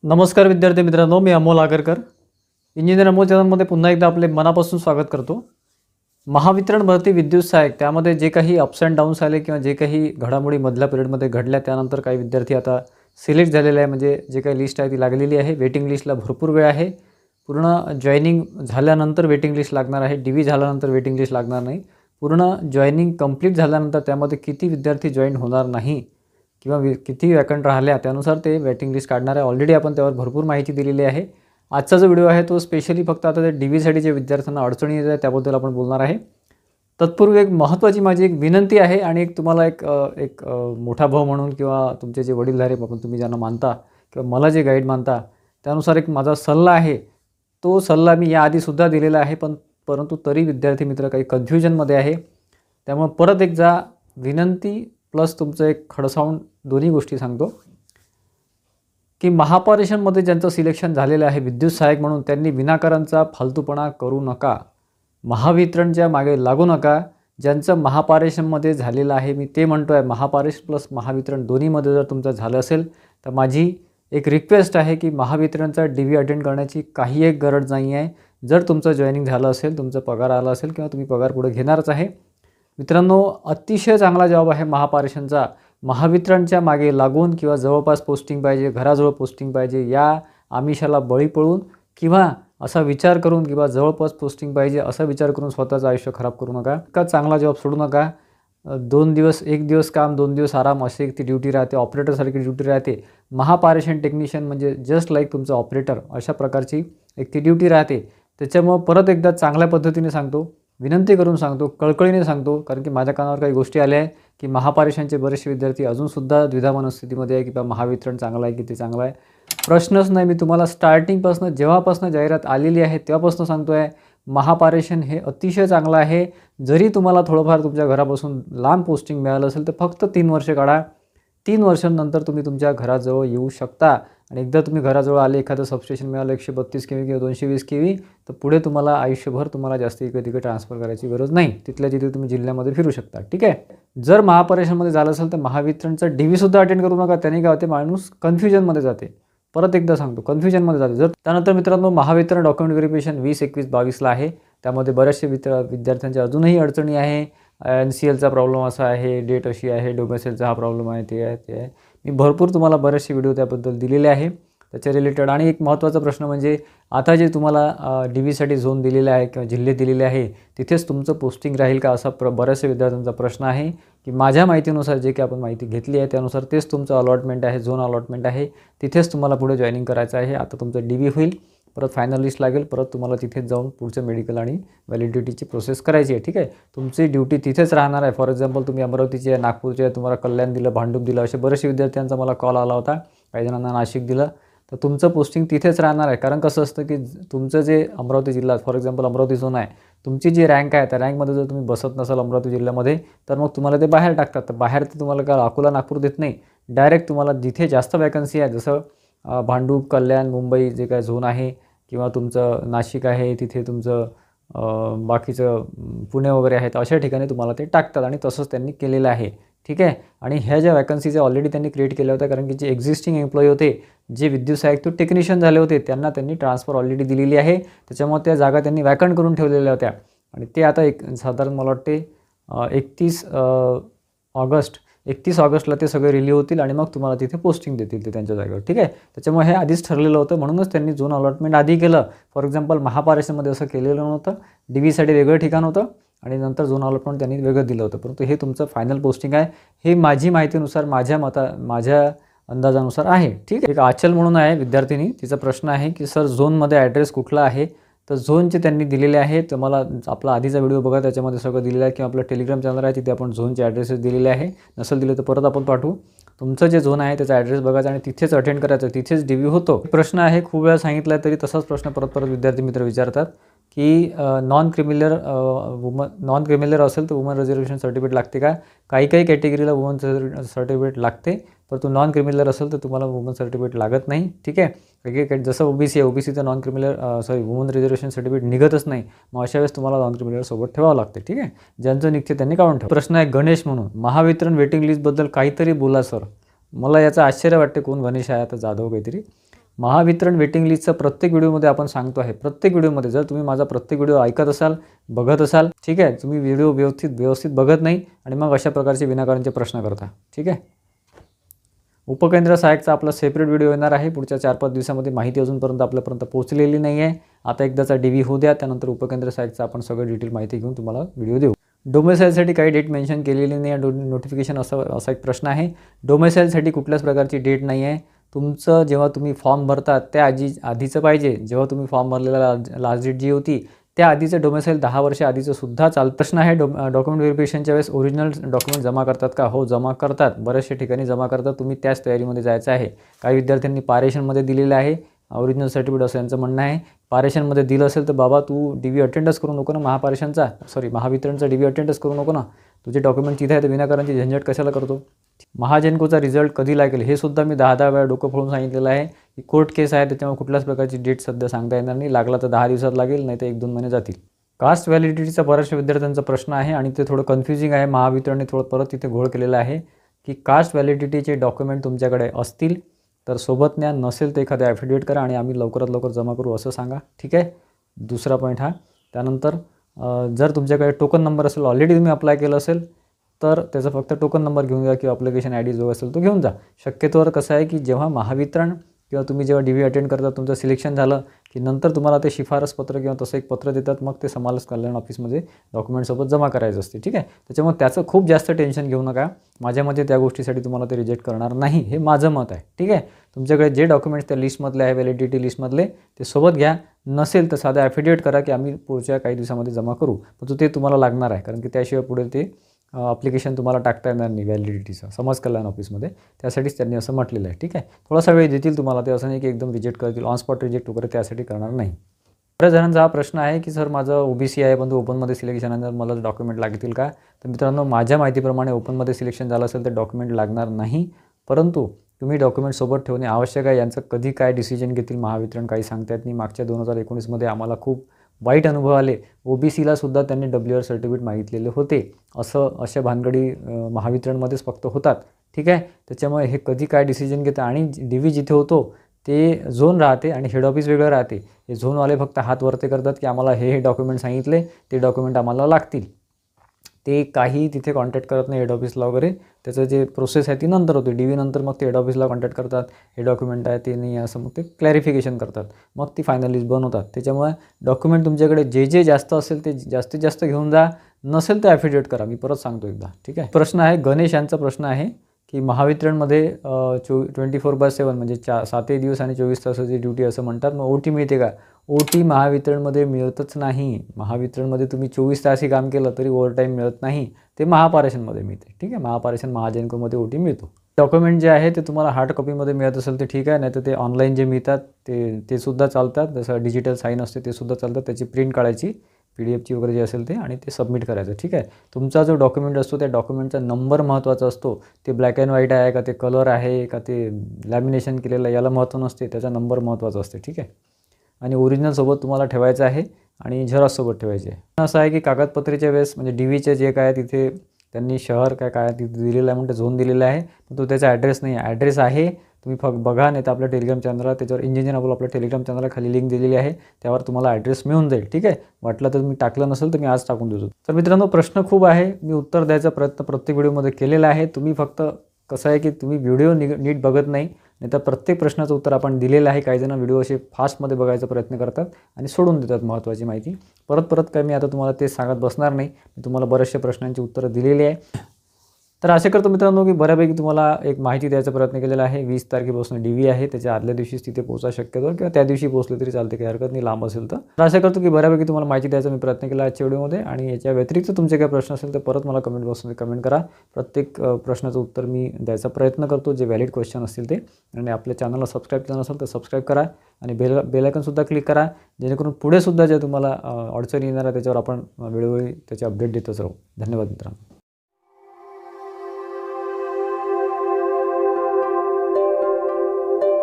नमस्कार विद्यार्थी मित्रांनो, मी अमोल आगरकर. इंजिनियर अमोल चॅनलमध्ये पुन्हा एकदा आपले मनापासून स्वागत करतो. महावितरण भरती विद्युत सहाय्यक त्यामध्ये जे काही अप्स अँड डाऊन्स आले किंवा जे काही घडामोडी मधल्या पिरियडमध्ये घडल्या त्यानंतर काही विद्यार्थी आता सिलेक्ट झालेले आहे. म्हणजे जे काही लिस्ट आहे ती लागलेली आहे. वेटिंग लिस्टला भरपूर वेळ आहे. पूर्ण जॉईनिंग झाल्यानंतर वेटिंग लिस्ट लागणार आहे. DV झाल्यानंतर वेटिंग लिस्ट लागणार नाही. पूर्ण जॉईनिंग कंप्लीट झाल्यानंतर त्यामध्ये किती विद्यार्थी जॉईन होणार नाही किंवा किती वॅकंट राहिल्या त्यानुसार ते वेटिंग लिस्ट काढणार आहे. ऑलरेडी आपण त्यावर भरपूर माहिती दिलेली आहे. आजचा जो व्हिडिओ आहे तो स्पेशली फक्त आता ते DVसाठी जे विद्यार्थ्यांना अडचणी येत आहेत त्याबद्दल आपण बोलणार आहे. तत्पूर्वी एक महत्त्वाची माझी एक विनंती आहे आणि एक तुम्हाला एक मोठा भाऊ म्हणून किंवा तुमचे जे वडीलधारे तुम्ही ज्यांना मानता किंवा मला जे गाईड मानता त्यानुसार एक माझा सल्ला आहे. तो सल्ला मी याआधीसुद्धा दिलेला आहे परंतु तरी विद्यार्थी मित्र काही कन्फ्युजनमध्ये आहे. त्यामुळे परत एकदा विनंती प्लस तुमचं एक खडसावून दोन्ही गोष्टी सांगतो की महापारेषणमध्ये ज्यांचं सिलेक्शन झालेलं आहे विद्युत सहाय्यक म्हणून त्यांनी विनाकारांचा फालतूपणा करू नका. महावितरणच्या मागे लागू नका. ज्यांचं महापारेषणमध्ये झालेलं आहे मी ते म्हणतो आहे महापारेषण प्लस महावितरण दोन्हीमध्ये जर तुमचं झालं असेल तर माझी एक रिक्वेस्ट आहे की महावितरणचा DV अटेंड करण्याची काही एक गरज नाही आहे. जर तुमचं जॉईनिंग झालं असेल, तुमचा पगार आला असेल किंवा तुम्ही पगार पुढे घेणारच आहे. मित्रांनो, अतिशय चांगला जॉब आहे महापारेषणचा. महावितरणच्या मागे लागून किंवा जवळपास पोस्टिंग पाहिजे, घराजवळ पोस्टिंग पाहिजे या आमिषाला बळी पडून किंवा असा विचार करून किंवा जवळपास पोस्टिंग पाहिजे असा विचार करून स्वतःचं आयुष्य खराब करू नका. इतका चांगला जॉब सोडू नका. 2 दिवस 1 दिवस काम 2 दिवस आराम अशी एक ती ड्युटी राहते. ऑपरेटरसारखी ड्युटी राहते. महापारेषण टेक्निशियन म्हणजे जस्ट लाईक तुमचं ऑपरेटर अशा प्रकारची एक ती ड्युटी राहते. त्याच्यामुळं परत एकदा चांगल्या पद्धतीने सांगतो, विनंती करून सांगतो, कळकळीने सांगतो, कारण की माझ्या कानावर काही गोष्टी आल्या आहे की महापारेषणचे बरेचसे विद्यार्थी अजूनसुद्धा द्विधा मनस्थितीमध्ये आहे की बा महावितरण चांगलं आहे की ते चांगलं आहे. प्रश्नच नाही. मी तुम्हाला स्टार्टिंगपासून जेव्हापासून जाहिरात आलेली आहे तेव्हापासून सांगतो आहे महापारेषण हे अतिशय चांगलं आहे. जरी तुम्हाला थोडंफार तुमच्या घरापासून लांब पोस्टिंग मिळालं असेल तर फक्त 3 वर्ष काढा. 3 वर्षांनंतर तुम्ही तुमच्या घराजवळ येऊ शकता आणि एकदा तुम्ही घराजवळ आले, एखादं सबस्टेशन मिळालं 132 kV किंवा 220 kV तर पुढे तुम्हाला आयुष्यभर तुम्हाला जास्त इकडे-तिकडे ट्रान्सफर करायची गरज नाही. तिथल्या तिथे तुम्ही जिल्ह्यामध्ये फिरू शकता. ठीक आहे. जर महापारेषणमध्ये झालं असेल तर महावितरणचा DVसुद्धा अटेंड करू नका. त्याने काय होते, माणूस कन्फ्युजनमध्ये जाते. परत एकदा सांगतो, कन्फ्युजनमध्ये जाते. जर त्यानंतर मित्रांनो महावितरण डॉक्युमेंट व्हेरिफिकेशन 2021-22ला आहे. त्यामध्ये बऱ्याचशे विद्यार्थ्यांच्या अजूनही अडचणी आहे. NCLचा प्रॉब्लेम असा आहे, डेट अशी आहे, डोमेसाईलचा हा प्रॉब्लेम आहे, ते आहे. मी भरपूर तुम्हाला बरेचसे व्हिडिओ त्याबद्दल दिलेले आहे त्याच्या रिलेटेड. आणि एक महत्त्वाचा प्रश्न म्हणजे आता जे तुम्हाला DVसाठी झोन दिलेला आहे किंवा जिल्हे दिलेले आहे तिथेच तुमचं पोस्टिंग राहील का असा बऱ्याचशा विद्यार्थ्यांचा प्रश्न आहे की माझ्या माहितीनुसार जे काही आपण माहिती घेतली आहे त्यानुसार तेच तुमचं अलॉटमेंट आहे, झोन अलॉटमेंट आहे. तिथेच तुम्हाला पुढे जॉईनिंग करायचं आहे. आता तुमचं DV होईल, परत फायनल लिस्ट लागेल, परत तुम्हाला तिथेच जाऊन पुढचं मेडिकल आणि व्हॅलिडिटीची प्रोसेस करायची आहे. ठीक आहे. तुमची ड्युटी तिथेच राहणार आहे. फॉर एक्झाम्पल तुम्ही अमरावतीचे आहे, नागपूरचे आहे, तुम्हाला कल्याण दिलं, भांडूप दिलं, असे बरेचसे विद्यार्थ्यांचा मला कॉल आला होता. काही जणांना नाशिक दिलं. तर तुमचं पोस्टिंग तिथेच राहणार आहे. कारण कसं असतं की तुमचं जे अमरावती जिल्हा फॉर एक्झाम्पल अमरावती झोन आहे, तुमची जी रँक आहे त्या रँकमध्ये जर तुम्ही बसत नसाल अमरावती जिल्ह्यामध्ये तर मग तुम्हाला ते बाहेर टाकतात. तर बाहेर ते तुम्हाला काय अकोला नागपूर देत नाही. डायरेक्ट तुम्हाला जिथे जास्त वॅकन्सी आहे जसं भांडूप, कल्याण, मुंबई जे काय झोन आहे किंवा तुमचं नाशिक आहे तिथे तुमचं बाकीचं पुणे वगैरे आहेत अशा ठिकाणी तुम्हाला ते टाकतात आणि तसंच त्यांनी केलेलं आहे. ठीक आहे. आणि ह्या ज्या वॅकन्सीज ऑलरेडी त्यांनी क्रिएट केल्या होत्या कारण की जे एक्झिस्टिंग एम्प्लॉई होते, जे विद्युत सहाय्यक तो टेक्निशियन झाले होते त्यांना त्यांनी ट्रान्सफर ऑलरेडी दिलेली आहे. त्याच्यामुळे त्या जागा त्यांनी वॅकंट करून ठेवलेल्या होत्या आणि ते आता साधारण मला वाटते 31 ऑगस्टला ते सगळे रिलीव्ह होतील आणि मग तुम्हाला तिथे पोस्टिंग देतील ते त्यांच्या जागेवर. ठीक आहे. त्याच्यामुळे हे आधीच ठरलेलं होतं म्हणूनच त्यांनी झोन अलॉटमेंट आधी केलं. फॉर एक्झाम्पल महापारेषणमध्ये असं केलेलं नव्हतं. DVसाठी वेगळं ठिकाण होतं आणि नंतर झोन अलॉटमेंट त्यांनी वेगळं दिलं होतं. परंतु हे तुमचं फायनल पोस्टिंग आहे. हे माझी माहितीनुसार माझ्या अंदाजानुसार आहे. ठीक आहे. एक आचल म्हणून आहे विद्यार्थिनी, तिचा प्रश्न आहे की सर झोनमध्ये ॲड्रेस कुठला आहे. तर झोनचे त्यांनी दिलेले आहे. तर मला आपला आधीचा व्हिडिओ बघा, त्याच्यामध्ये सगळं दिलेलं आहे किंवा आपलं टेलिग्राम चॅनल आहे तिथे आपण झोनचे ॲड्रेसेस दिलेले आहे. नसेल दिले तर परत आपण पाठवू. तुमचं जे झोन आहे त्याचा ॲड्रेस बघायचा आणि तिथेच अटेंड करायचं, तिथेच DV होतो. प्रश्न आहे खूप वेळा सांगितला आहे तरी तसाच प्रश्न परत विद्यार्थी मित्र विचारतात की नॉन क्रिमिनल असेल तर वुमन रिझर्वेशन सर्टिफिकेट लागते का. काही कॅटेगरीला वुमन सर्टिफिकेट लागते, परंतु नॉन क्रिमिनल असेल तर तुम्हाला वुमन सर्टिफिकेट लागत नाही. ठीक आहे. काही जसं OBC आहे, OBCचं non criminal woman reservation certificate निघतच नाही. मग अशा वेळेस तुम्हाला नॉन क्रिमिनल सोबत ठेवावं लागते. ठीक आहे. ज्यांचं निघते त्यांनी काढून ठेवा. प्रश्न आहे गणेश म्हणून, महावितरण वेटिंग लिस्टबद्दल काहीतरी बोला सर. मला याचं आश्चर्य वाटते कोण गणेश आहे आता जाधव काहीतरी. महावितरण वेटिंग लिस्टचं प्रत्येक व्हिडिओमध्ये आपण सांगतो आहे, प्रत्येक व्हिडिओमध्ये. जर तुम्ही माझा प्रत्येक व्हिडिओ ऐकत असाल, बघत असाल, ठीक आहे, तुम्ही व्हिडिओ व्यवस्थित बघत नाही आणि मग अशा प्रकारचे विनाकारणचे प्रश्न करता, ठीक आहे. उपकेंद्र सहाय्यकचा आपला सेपरेट व्हिडिओ येणार आहे पुढच्या 4-5 दिवसामध्ये. माहिती अजूनपर्यंत आपल्यापर्यंत पोहोचलेली नाही आहे. आता एकदाचा DV होऊ द्या, त्यानंतर उपकेंद्र सहाय्यकचा आपण सगळं डिटेल माहिती घेऊन तुम्हाला व्हिडिओ देऊ. डोमेसाईलसाठी काही डेट मेन्शन केलेली नाही आहे. नोटिफिकेशन असा एक प्रश्न आहे. डोमेसाईलसाठी कुठल्याच प्रकारची डेट नाही आहे. तुमचं जेव्हा तुम्ही फॉर्म भरतात त्या आधीचं पाहिजे. जेव्हा तुम्ही फॉर्म भरलेला लास्ट डेट जी होती त्या आधीचं डोमेसाईल 10 वर्ष आधीचं सुद्धा चालतं. प्रश्न आहे, डॉक्युमेंट व्हेरिफिकेशनच्या वेळेस ओरिजिनल डॉक्युमेंट जमा करतात का? हो, जमा करतात. बऱ्याचशा ठिकाणी जमा करतात. तुम्ही त्याच तयारीमध्ये जायचं आहे. काही विद्यार्थ्यांनी पारेशनमध्ये दिलेलं आहे ओरिजिनल सर्टिफिकेट असं यांचं म्हणणं आहे. पारेशनमध्ये दिलं असेल तर बाबा तू DV अटेंडच करू नको ना, महावितरणचा DV अटेंडच करू नको ना. तुझे डॉक्युमेंट तिथे आहे तर विनाकारणची झंझट कशाला करतो? महाजेनकोचा रिझल्ट कधी लागेल हे सुद्धा मी 10 वेळा डोकं फोडून सांगितलेलं आहे की कोर्ट केस आहे, त्याच्यामुळे कुठल्याच प्रकारची डेट सध्या सांगता येणार नाही. लागला तर 10 दिवसात लागेल, नाही तर 1-2 महिने जातील. कास्ट व्हॅलिडिटीचा बऱ्याचशा विद्यार्थ्यांचा प्रश्न आहे आणि ते थोडं कन्फ्युजिंग आहे. महावितरणने थोडं परत तिथे घोळ केलेला आहे की कास्ट व्हॅलिडिटीचे डॉक्युमेंट तुमच्याकडे असतील तर सोबत न्या, नसेल तर एखादं ॲफिडेविट करा आणि आम्ही लवकरात लवकर जमा करू असं सांगा, ठीक आहे. दुसरा पॉईंट हा. त्यानंतर जर तुमच्याकडे टोकन नंबर असेल, ऑलरेडी तुम्ही अप्लाय केलं असेल तर त्याचा फक्त टोकन नंबर घेऊन जा किंवा ॲप्लिकेशन ID जो असेल तो घेऊन जा. शक्यतोवर कसं आहे की जेव्हा महावितरण किंवा तुम्ही जेव्हा DV अटेंड करता, तुमचं सिलेक्शन झालं की नंतर तुम्हाला ते शिफारस पत्र किंवा तसं एक पत्र देतात. मग ते समाज कल्याण ऑफिसमध्ये डॉक्युमेंटसोबत जमा करायचं असते, ठीक आहे. त्याच्यामुळे त्याचं खूप जास्त टेन्शन घेऊ नका. माझ्या मते त्या गोष्टीसाठी तुम्हाला ते रिजेक्ट करणार नाही, हे माझं मत आहे, ठीक आहे. तुमच्याकडे जे डॉक्युमेंट्स त्या लिस्टमधले आहे, व्हॅलिडिटी लिस्टमधले, ते सोबत घ्या. नसेल तर साधं ॲफिडेविट करा की आम्ही पुढच्या काही दिवसामध्ये जमा करू. पण ते तुम्हाला लागणार आहे, कारण की त्याशिवाय पुढे ते ॲप्लिकेशन तुम्हाला टाकता येणार नाही व्हॅलिडिटीचं समाज कल्याण ऑफिसमध्ये. त्यासाठीच त्यांनी असं म्हटलेलं आहे, ठीक आहे. थोडासा वेळ देतील तुम्हाला, ते असं नाही की एकदम रिजेक्ट करतील, ऑन स्पॉट रिजेक्ट वगैरे त्यासाठी करणार नाही. बऱ्याच जणांचा हा प्रश्न आहे की सर माझं OBC आहे पण ओपनमध्ये सिलेक्शन आहे, मला डॉक्युमेंट लागतील का? तर मित्रांनो, माझ्या माहितीप्रमाणे ओपनमध्ये सिलेक्शन झालं असेल तर डॉक्युमेंट लागणार नाही, परंतु तुम्ही डॉक्युमेंट सोबत ठेवणे आवश्यक आहे. यांचं कधी काय डिसिजन घेतील महावितरण काही सांगता येत नाही. मागच्या 2019मध्ये आम्हाला खूप वाईट अनुभव आले. OBCला सुद्धा त्यांनी WR सर्टिफिकेट मागितलेले होते. अशा भानगडी महावितरणमध्येच फक्त होतात, ठीक आहे. त्याच्यामुळे हे कधी काय डिसिजन घेतात आणि DV जिथे होतो ते झोन राहते आणि हेड ऑफिस वेगळं राहते. हे झोनवाले फक्त हात वरते करतात की आम्हाला हे डॉक्युमेंट सांगितले, ते डॉक्युमेंट आम्हाला लागतील. ते काही तिथे कॉन्टॅक्ट करत नाही हेड ऑफिसला वगैरे. त्याचं जे प्रोसेस आहे ती नंतर होते. DV नंतर मग ते हेड ऑफिसला कॉन्टॅक्ट करतात, हे डॉक्युमेंट आहे ते नाही असं मग ते क्लॅरिफिकेशन करतात. मग ती फायनल लिस्ट बनवतात. त्याच्यामुळे डॉक्युमेंट तुमच्याकडे जे जास्त असेल ते जास्तीत जास्त घेऊन जा. नसेल तर ॲफिडेविट करा. मी परत सांगतो एकदा, ठीक आहे. प्रश्न आहे, गणेश यांचा प्रश्न आहे की महावितरणमध्ये 24/7 म्हणजे 7 दिवस आणि 24 तासाची ड्युटी असं म्हणतात. मग OT मिळते का? OT महावितरणमध्ये मिळतच नाही. महावितरणमध्ये तुम्ही 24 तासही काम केलं तरी ओव्हरटाईम मिळत नाही. ते महापारेषणमध्ये मिळते, ठीक आहे. महापारेषण महाजेनकोमध्ये OT मिळतो. डॉक्युमेंट जे आहे ते तुम्हाला हार्ड कॉपीमध्ये मिळत असेल तर ठीक आहे, नाही तर ते ऑनलाईन जे मिळतात ते सुद्धा चालतात. जसं डिजिटल साईन असते ते सुद्धा चालतात. त्याची प्रिंट काढायची PDF वगैरे जे असेल ते आणि ते सबमिट करायचं, ठीक आहे. तुमचा जो डॉक्युमेंट असतो त्या डॉक्युमेंटचा नंबर महत्त्वाचा असतो. ते ब्लॅक अँड व्हाईट आहे का, ते कलर आहे का, ते लॅमिनेशन केलेलं आहे, याला महत्त्व नसते. त्याचा नंबर महत्त्वाचा असते, ठीक आहे. आणि ओरिजिनलसोबत तुम्हाला ठेवायचं आहे आणि झेरॉक्ससोबत ठेवायचे आहे. असं आहे की कागदपत्रीच्या वेळेस म्हणजे DVचे जे काय तिथे त्यांनी शहर काय तिथे दिलेलं आहे, म्हणते झोन दिलेला आहे, पण तो त्याचा ॲड्रेस नाही आहे. ॲड्रेस आहे, तुम्ही बघा, नाही तर आपल्या टेलिग्राम चॅनलला, त्याच्यावर इंजिनियर आपल्या टेलिग्राम चॅनलला खाली लिंक दिलेली आहे, त्यावर तुम्हाला ॲड्रेस मिळून जाईल, ठीक आहे. वाटलं तर मी टाकलं नसेल तर मी आज टाकून देतो. तर मित्रांनो, प्रश्न खूप आहे, मी उत्तर द्यायचा प्रयत्न प्रत्येक व्हिडिओमध्ये केलेला आहे. तुम्ही फक्त कसं आहे की तुम्ही व्हिडिओ नीट बघत नाही तर प्रत्येक प्रश्नाचं उत्तर आपण दिलेलं आहे. काही जण व्हिडिओ असे फास्टमध्ये बघायचा प्रयत्न करतात आणि सोडून देतात महत्त्वाची माहिती. परत काय मी आता तुम्हाला ते सांगत बसणार नाही. मी तुम्हाला बऱ्याचशा प्रश्नांची उत्तरं दिलेली आहे. तर असे करतो मित्रांनो की बऱ्यापैकी तुम्हाला एक माहिती द्यायचा प्रयत्न केलेला आहे. 20 तारखेपासून DV आहे, त्याच्या आदल्या दिवशीच तिथे पोहोचा शक्यतो किंवा त्या दिवशी पोहोचले तरी चालते, काही हरकत नाही लांब असेल तर. असं करतो की बऱ्यापैकी तुम्हाला माहिती द्यायचा मी प्रयत्न केला आजच्या व्हिडिओमध्ये. आणि याच्या व्यतिरिक्त तुमचे काही प्रश्न असेल तर परत मला कमेंट बॉक्समध्ये कमेंट करा. प्रत्येक प्रश्नाचं उत्तर मी द्यायचा प्रयत्न करतो, जे व्हॅलिड क्वेश्चन असतील ते. आणि आपल्या चॅनलला सबस्क्राईब केलं नसेल तर सबस्क्राईब करा आणि बेल आयकॉनसुद्धा क्लिक करा, जेणेकरून पुढे सुद्धा जे तुम्हाला अडचणी येणार आहे त्याच्यावर आपण वेळोवेळी त्याचे अपडेट देतच राहू. धन्यवाद मित्रांनो.